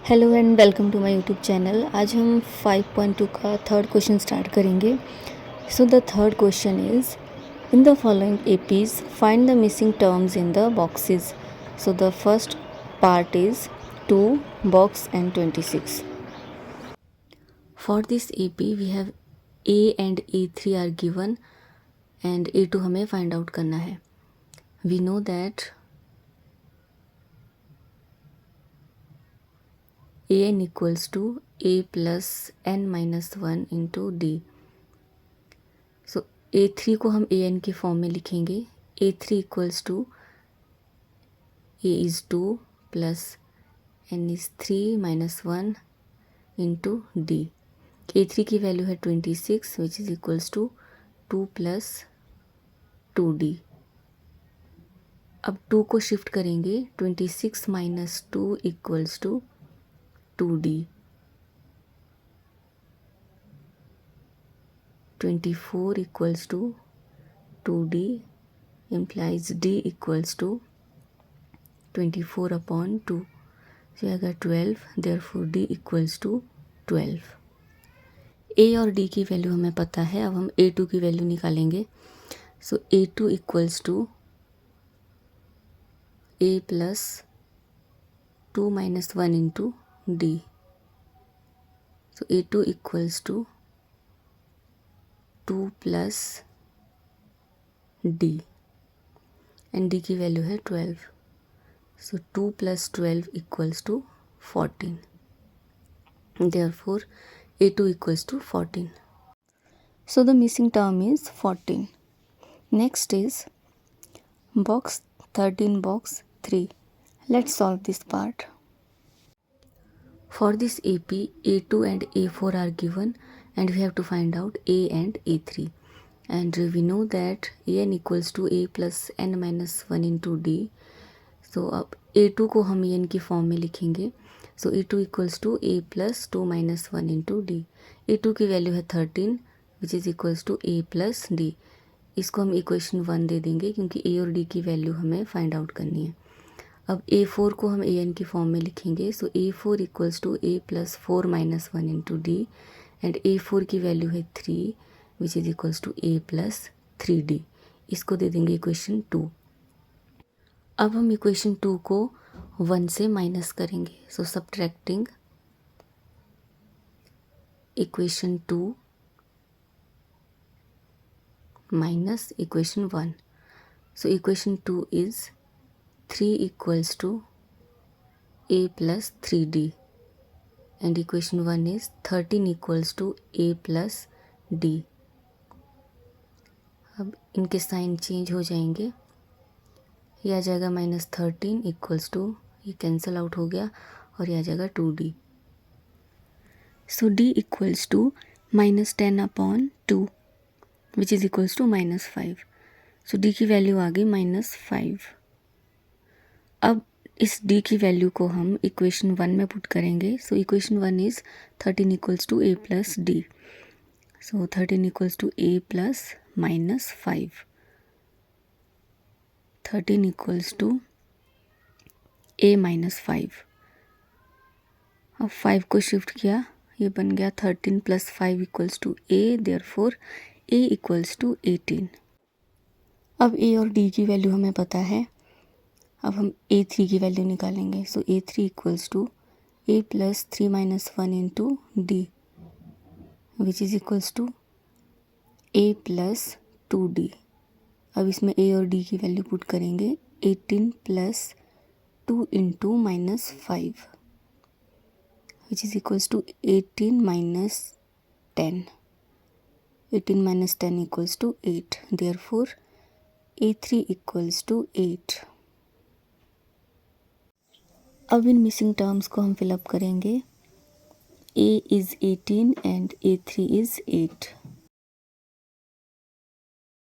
Hello and welcome to my YouTube channel. आज हम 5.2 का थर्ड क्वेश्चन स्टार्ट करेंगे। So the third question is in the following APs find the missing terms in the boxes. So the first part is 2 box and 26. For this AP we have A and A3 are given and A2 हमें find out करना है। We know that an equals to a plus n minus 1 into d. So A3 को हम an के form में लिखेंगे। A3 equals to a is 2 plus n is 3 minus 1 into d। A3 की value है 26 which is equals to 2 plus 2d। अब 2 को shift करेंगे, 26 minus 2 equals to 2d। 24 equals to 2d implies d equals to 24 upon 2, so आएगा 12, therefore d equals to 12। a और d की value हमें पता है, अब हम a2 की वैल्यू निकालेंगे। So a2 equals to a plus 2 minus 1 into d। So a2 equals to 2 plus d and d की वैल्यू है 12। So 2 plus 12 equals to 14, therefore a2 equals to 14. So the missing term is 14. Next is box 13 box 3. Let's solve this part. For this AP, A2 and A4 are given and we have to find out A and A3. And we know that an equals to a plus n minus 1 into d. So अब A2 को हम n की form में लिखेंगे। So A2 equals to a plus 2 minus 1 into D. A2 की value है 13 which is equals to a plus D. इसको हम इक्वेशन 1 दे देंगे क्योंकि a और d की वैल्यू हमें फाइंड आउट करनी है। अब A4 को हम an की फॉर्म में लिखेंगे। So A4 equals to a plus 4 minus 1 into D and A4 की वैल्यू है 3 which is equals to a plus 3d। इसको दे देंगे इक्वेशन 2। अब हम इक्वेशन 2 को 1 से माइनस करेंगे। So subtracting equation 2 minus equation 1। So equation 2 is 3 equals to a plus 3d and equation 1 is 13 equals to a plus d। अब इनके sign change हो जाएंगे, ये आ जाएगा -13 इक्वल्स टू, ये कैंसिल आउट हो गया और ये आ जाएगा 2d। So d equals to -10 upon 2 which is equals to -5। So d की वैल्यू आ गई -5। अब इस d की वैल्यू को हम इक्वेशन 1 में पुट करेंगे। So equation 1 is 13 equals to a plus d। So 13 equals to a plus -5। 13 equals to a minus 5। अब 5 को शिफ्ट किया, ये बन गया 13 plus 5 equals to a, therefore a equals to 18। अब a और d की वैल्यू हमें पता है, अब हम a3 की वैल्यू निकालेंगे। So a3 equals to a plus 3 minus 1 into d which is equals to a plus 2d। अब इसमें a और d की वैल्यू पुट करेंगे। 18 plus 2 into -5 which is equals to 18 minus 10। 18 minus 10 equals to 8, therefore a3 equals to 8। अब इन missing terms को हम fill up करेंगे। a is 18 and a3 is 8।